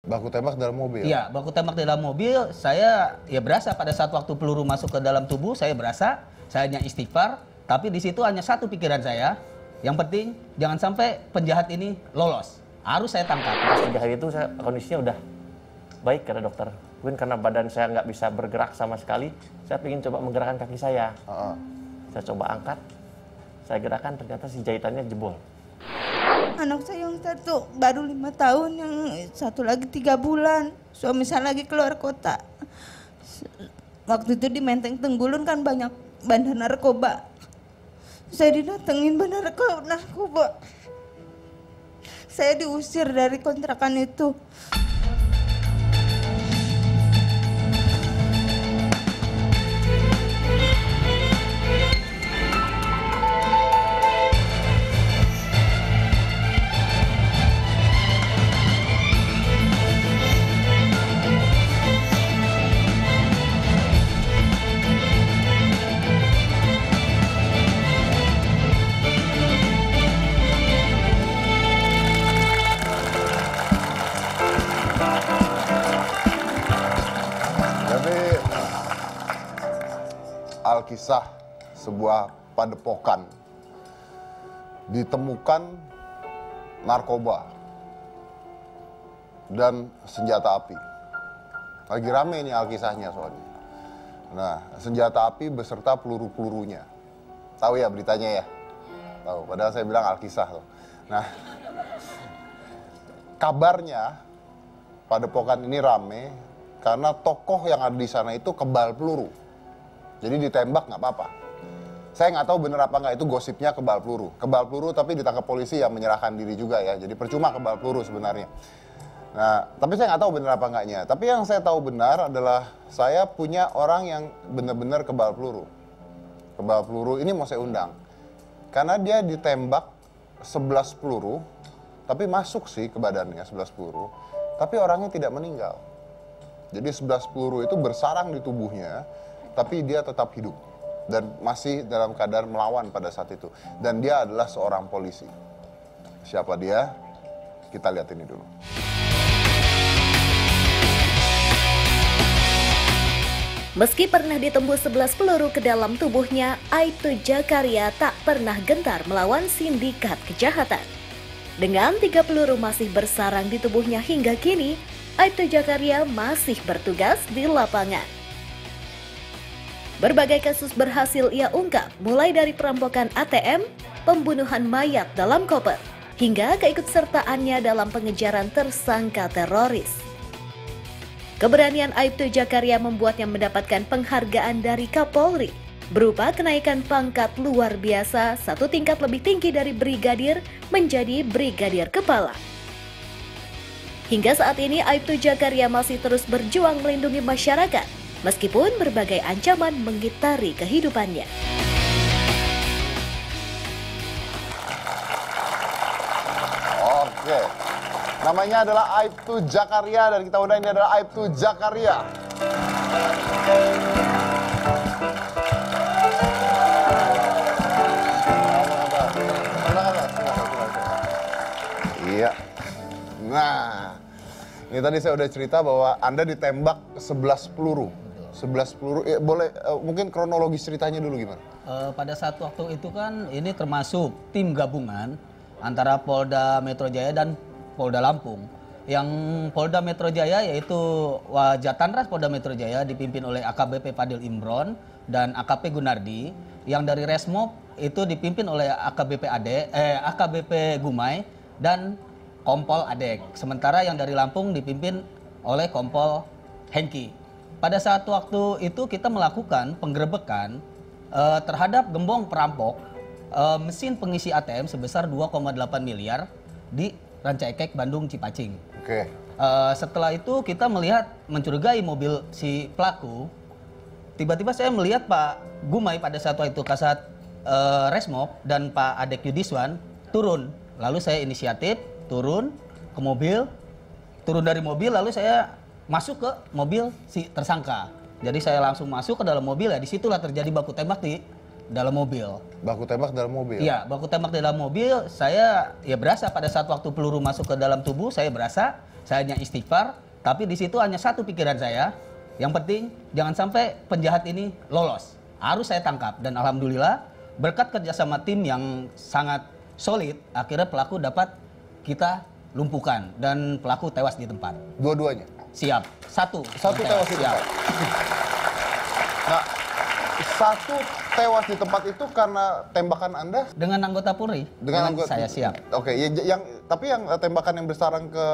Baku tembak dalam mobil? Iya, baku tembak di dalam mobil. Saya ya berasa pada saat waktu peluru masuk ke dalam tubuh, saya berasa, saya hanya istighfar. Tapi di situ hanya satu pikiran saya, yang penting jangan sampai penjahat ini lolos. Harus saya tangkap. Pas 3 hari itu saya kondisinya udah baik kata dokter. Mungkin karena badan saya nggak bisa bergerak sama sekali, saya ingin coba menggerakkan kaki saya. Saya coba angkat, saya gerakan, ternyata si jahitannya jebol. Anak saya yang satu baru 5 tahun, yang satu lagi 3 bulan. Suami saya lagi keluar kota. Waktu itu di Menteng Tenggulun kan banyak bandar narkoba. Saya didatengin bandar narkoba. Saya diusir dari kontrakan itu. Alkisah sebuah padepokan ditemukan narkoba dan senjata api. Lagi rame ini alkisahnya soalnya. Nah, senjata api beserta peluru-pelurunya. Tahu ya beritanya ya? Tahu, padahal saya bilang alkisah loh. Nah, kabarnya padepokan ini rame karena tokoh yang ada di sana itu kebal peluru. Jadi ditembak nggak apa-apa. Saya nggak tahu bener apa nggak itu gosipnya kebal peluru. Kebal peluru tapi ditangkap polisi yang menyerahkan diri juga ya. Jadi percuma kebal peluru sebenarnya. Nah, tapi saya nggak tahu bener apa enggaknya. Tapi yang saya tahu benar adalah saya punya orang yang benar-benar kebal peluru. Kebal peluru ini mau saya undang. Karena dia ditembak 11 peluru, tapi masuk sih ke badannya 11 peluru. Tapi orangnya tidak meninggal. Jadi 11 peluru itu bersarang di tubuhnya, tapi dia tetap hidup dan masih dalam keadaan melawan pada saat itu. Dan dia adalah seorang polisi. Siapa dia? Kita lihat ini dulu. Meski pernah ditembus 11 peluru ke dalam tubuhnya, Aibtu Jakaria tak pernah gentar melawan sindikat kejahatan. Dengan 3 peluru masih bersarang di tubuhnya hingga kini, Aibtu Jakaria masih bertugas di lapangan. Berbagai kasus berhasil ia ungkap, mulai dari perampokan ATM, pembunuhan mayat dalam koper, hingga keikutsertaannya dalam pengejaran tersangka teroris. Keberanian Aibtu Jakaria membuatnya mendapatkan penghargaan dari Kapolri, berupa kenaikan pangkat luar biasa 1 tingkat lebih tinggi dari brigadir menjadi brigadir kepala. Hingga saat ini Aibtu Jakaria masih terus berjuang melindungi masyarakat, meskipun berbagai ancaman mengitari kehidupannya. Oke, namanya adalah Aibtu Jakaria dan kita undang ini adalah Aibtu Jakaria. Iya. Nah, ini tadi saya udah cerita bahwa Anda ditembak 11 peluru. 11 peluru, ya, boleh mungkin kronologis ceritanya dulu gimana? Pada saat waktu itu kan ini termasuk tim gabungan antara Polda Metro Jaya dan Polda Lampung. Yang Polda Metro Jaya yaitu Jatanras Polda Metro Jaya dipimpin oleh AKBP Fadil Imron dan AKP Gunardi. Yang dari Resmob itu dipimpin oleh AKBP Gumai dan Kompol Adek. Sementara yang dari Lampung dipimpin oleh Kompol Hengki. Pada saat waktu itu kita melakukan penggerebekan terhadap gembong perampok mesin pengisi ATM sebesar 2,8 miliar di Rancaikek, Bandung, Cipacing. Oke. Setelah itu kita melihat mencurigai mobil si pelaku. Tiba-tiba saya melihat Pak Gumai pada saat itu Kasat Resmob dan Pak Adek Yudiswan turun. Lalu saya inisiatif turun ke mobil, turun dari mobil lalu saya masuk ke mobil si tersangka. Jadi saya langsung masuk ke dalam mobil ya, disitulah terjadi baku tembak di dalam mobil. Baku tembak dalam mobil? Iya, baku tembak di dalam mobil, saya ya berasa pada saat waktu peluru masuk ke dalam tubuh, saya berasa, saya hanya istighfar, tapi di situ hanya satu pikiran saya, yang penting jangan sampai penjahat ini lolos. Harus saya tangkap, dan alhamdulillah berkat kerjasama tim yang sangat solid, akhirnya pelaku dapat kita lumpuhkan, dan pelaku tewas di tempat. Dua-duanya? Siap, satu Tewas di tempat? Nah, satu tewas di tempat itu karena tembakan Anda? Dengan anggota Polri. Dengan anggota saya siap. Oke, tapi yang tembakan yang bersarang ke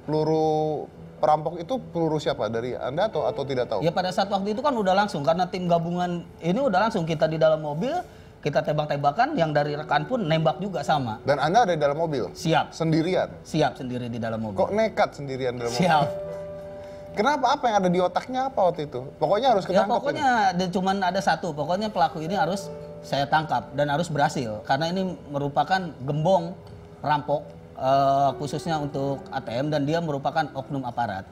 peluru perampok itu peluru siapa? Dari Anda atau tidak tahu? Ya pada saat waktu itu kan udah langsung, karena tim gabungan ini udah langsung kita di dalam mobil, kita tembak-tembakan, yang dari rekan pun nembak juga sama. Dan Anda ada di dalam mobil? Siap. Sendirian? Siap sendiri di dalam mobil. Kok nekat sendirian dalam mobil? Siap. Kenapa? Apa yang ada di otaknya apa waktu itu? Pokoknya harus Ya ketangkep. pokoknya cuman ada satu, pokoknya pelaku ini harus saya tangkap dan harus berhasil. Karena ini merupakan gembong perampok, khususnya untuk ATM, dan dia merupakan oknum aparat.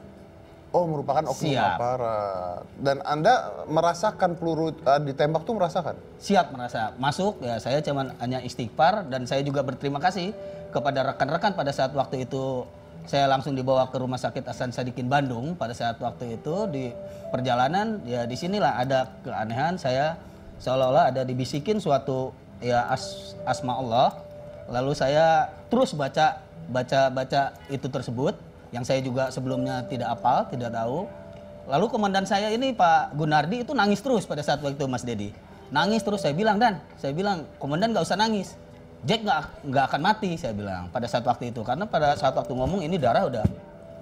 Oh, merupakan oknum Siap. aparat. Dan Anda merasakan peluru ditembak tuh merasakan? Siap merasa. Masuk, ya saya cuman hanya istighfar, dan saya juga berterima kasih kepada rekan-rekan pada saat waktu itu. Saya langsung dibawa ke Rumah Sakit Hasan Sadikin Bandung pada saat waktu itu. Di perjalanan, ya disinilah ada keanehan, saya seolah-olah ada dibisikin suatu ya asma Allah. Lalu saya terus baca itu tersebut, yang saya juga sebelumnya tidak hafal, tidak tahu. Lalu komandan saya ini Pak Gunardi itu nangis terus pada saat waktu itu, Mas Dedi. Nangis terus, saya bilang komandan nggak usah nangis. Jack nggak akan mati, saya bilang pada saat waktu itu, karena pada saat waktu ngomong ini darah udah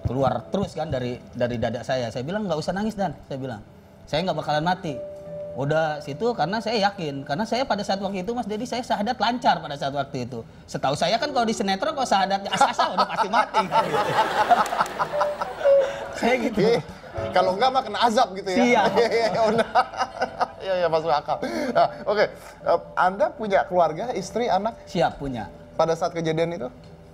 keluar terus kan dari dada saya. Saya bilang nggak usah nangis, Dan, saya bilang saya nggak bakalan mati. Udah situ, karena saya yakin, karena saya pada saat waktu itu, Mas Dedi, saya syahadat lancar pada saat waktu itu. Setahu saya kan kalau di sinetron kalau syahadatnya asa-asa udah pasti mati kan, gitu. Saya gitu. Kalau enggak mah kena azab gitu ya. Siap. Iya, udah. Iya, masuk akal. Nah, oke. Anda punya keluarga, istri, anak? Siap, punya. Pada saat kejadian itu?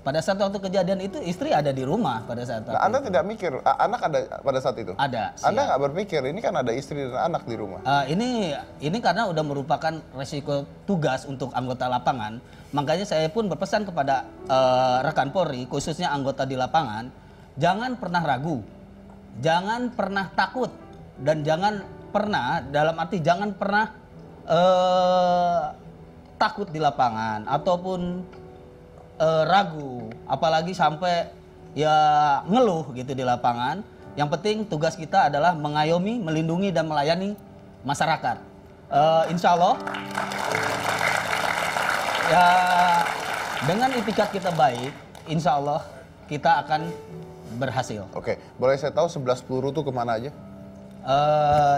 Pada saat waktu kejadian itu istri ada di rumah pada saat waktu Nah, Anda itu. tidak mikir, anak ada pada saat itu? Ada. Anda siap. nggak berpikir, ini kan ada istri dan anak di rumah? Ini karena udah merupakan resiko tugas untuk anggota lapangan, makanya saya pun berpesan kepada rekan Polri, khususnya anggota di lapangan, jangan pernah ragu, jangan pernah takut, dan jangan pernah, dalam arti jangan pernah takut di lapangan ataupun ragu, apalagi sampai ya ngeluh gitu di lapangan. Yang penting tugas kita adalah mengayomi, melindungi, dan melayani masyarakat. Insya Allah ya dengan itikat kita baik, insya Allah kita akan berhasil. Oke, boleh saya tahu 11 peluru itu kemana aja?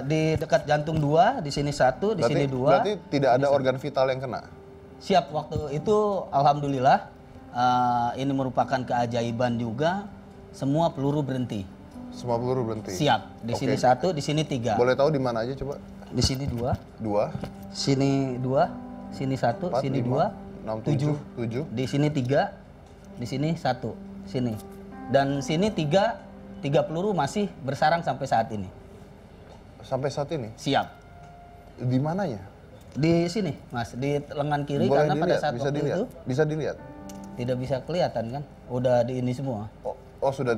Di dekat jantung 2, di sini 1, di sini 2. Berarti tidak ada organ vital yang kena? Siap, waktu itu alhamdulillah ini merupakan keajaiban juga, semua peluru berhenti. Semua peluru berhenti? Siap, di sini Oke. 1, di sini 3. Boleh tahu di mana aja coba? Di sini 2, 2, sini 2, sini 1, 4, sini 5, 2, 6, 7, 7. di sini 3, di sini 1, sini. Dan sini 3 peluru masih bersarang sampai saat ini. Sampai saat ini? Siap. Di mananya? Di sini, Mas, di lengan kiri, Boleh karena pada dilihat, saat bisa waktu dilihat? itu Bisa dilihat? tidak bisa kelihatan kan, udah di ini semua. Oh sudah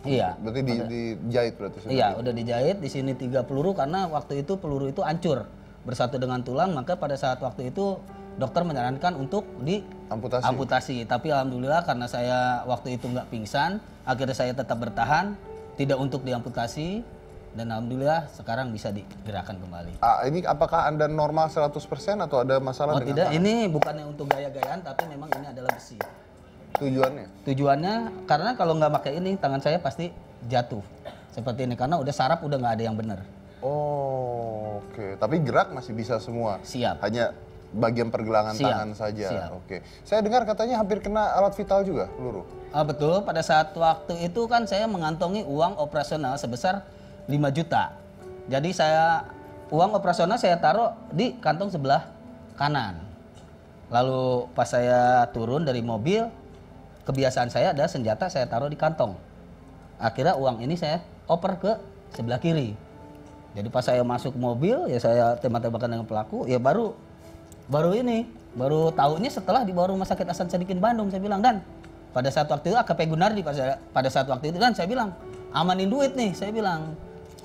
Iya. berarti dijahit berarti sudah. Iya, udah dijahit. Di sini 3 peluru, karena waktu itu peluru itu hancur bersatu dengan tulang, maka pada saat waktu itu dokter menyarankan untuk amputasi. Tapi alhamdulillah karena saya waktu itu nggak pingsan, akhirnya saya tetap bertahan, tidak untuk diamputasi, dan alhamdulillah sekarang bisa digerakkan kembali. Ini apakah Anda normal 100% atau ada masalah Oh dengan tidak, tangan? ini bukannya untuk gaya-gayaan, tapi memang ini adalah besi. Tujuannya? Tujuannya karena kalau nggak pakai ini, tangan saya pasti jatuh seperti ini, karena udah saraf udah nggak ada yang benar. Oh, oke. Tapi gerak masih bisa semua? Siap. Hanya bagian pergelangan Siap. tangan saja? Siap. Oke. Saya dengar katanya hampir kena alat vital juga, peluru? Betul, pada saat waktu itu kan saya mengantongi uang operasional sebesar 5 juta. Jadi uang operasional saya taruh di kantong sebelah kanan. Lalu pas saya turun dari mobil, kebiasaan saya ada senjata saya taruh di kantong. Akhirnya uang ini saya oper ke sebelah kiri. Jadi pas saya masuk mobil, ya saya tembak-tembakan dengan pelaku, ya baru baru tahunya setelah dibawa rumah sakit Hasan Sadikin Bandung. Saya bilang, Dan, pada saat waktu itu AKP Gunardi pada saat waktu itu, Dan, saya bilang, amanin duit nih. Saya bilang,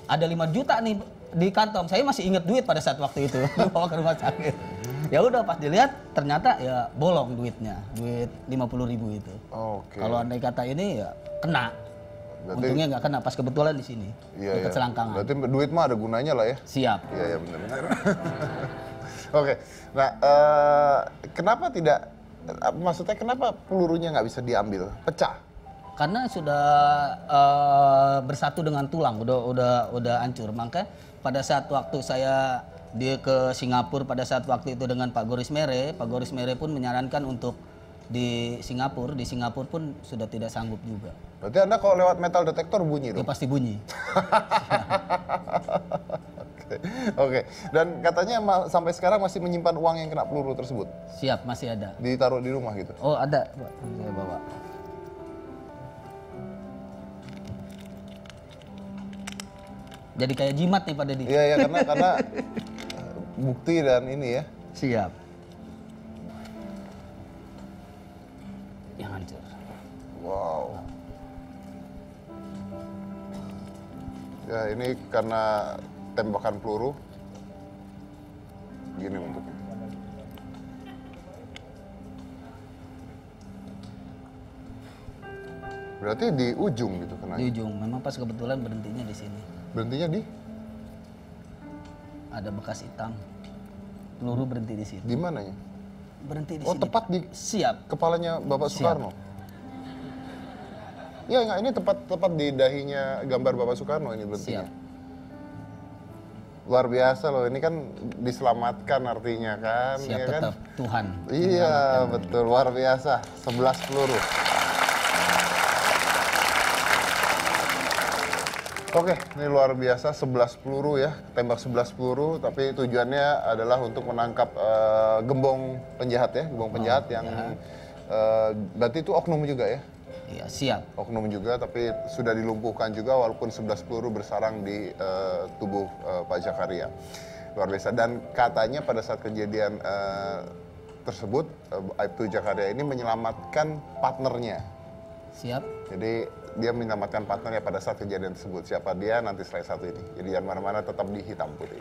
ada 5 juta nih di kantong. Saya masih ingat duit pada saat waktu itu dibawa ke rumah sakit. Ya udah, pas dilihat ternyata ya bolong duitnya, duit 50.000 itu. Oke. Kalau andai kata ini ya kena. Berarti- Untungnya nggak kena, pas kebetulan di sini, Iya, dekat iya. selangkangan. Berarti duit mah ada gunanya lah ya. Siap. Iya, iya benar. Oke, nah kenapa tidak, maksudnya kenapa pelurunya nggak bisa diambil, pecah? Karena sudah bersatu dengan tulang, udah hancur. Maka pada saat waktu saya ke Singapura pada saat waktu itu dengan Pak Goris Mere pun menyarankan untuk di Singapura pun sudah tidak sanggup juga. Berarti Anda kalau lewat metal detektor bunyi Dia dong? pasti bunyi. Oke, dan katanya sampai sekarang masih menyimpan uang yang kena peluru tersebut? Siap, masih ada. Ditaruh di rumah gitu? Oh ada, Pak. Saya bawa. Jadi kayak jimat nih Pak Deddy. Iya, iya, karena bukti dan ini ya. Siap. Yang hancur. Wow. Ya ini karena tembakan peluru. Gini bentuknya. Berarti di ujung gitu kena. Di ujung, memang pas kebetulan berhentinya di sini. Berhentinya di Ada bekas hitam. Peluru berhenti di sini. di mananya? Berhenti di Oh, sini. tepat Pak. di Siap. kepalanya Bapak Siap. Soekarno. Iya, enggak, ini tepat di dahinya gambar Bapak Soekarno ini berhentinya. Siap. Luar biasa loh, ini kan diselamatkan artinya kan, Siap ya kan? tetap Tuhan. Iya, betul, luar biasa. 11 peluru. Oke, ini luar biasa, 11 peluru ya, tembak 11 peluru, tapi tujuannya adalah untuk menangkap gembong penjahat ya, gembong penjahat yang berarti itu oknum juga ya? Iya, siap. Oknum juga, tapi sudah dilumpuhkan juga walaupun 11 peluru bersarang di tubuh Pak Zakaria. Luar biasa, dan katanya pada saat kejadian tersebut, Aibtu Zakaria ini menyelamatkan partnernya. Siap. Jadi dia menyelamatkan partnernya pada saat kejadian tersebut. Siapa dia nanti setelah satu ini. Jadi jangan mana-mana, tetap di Hitam Putih.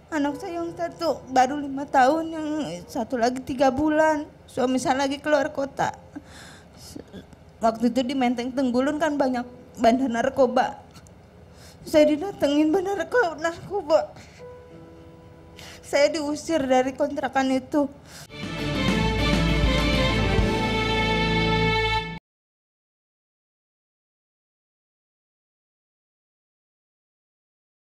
Anak saya yang satu baru 5 tahun, yang satu lagi 3 bulan. Suami saya lagi keluar kota. Waktu itu di Menteng Tenggulun kan banyak bandar narkoba. Saya didatengin bandar narkoba. Saya diusir dari kontrakan itu.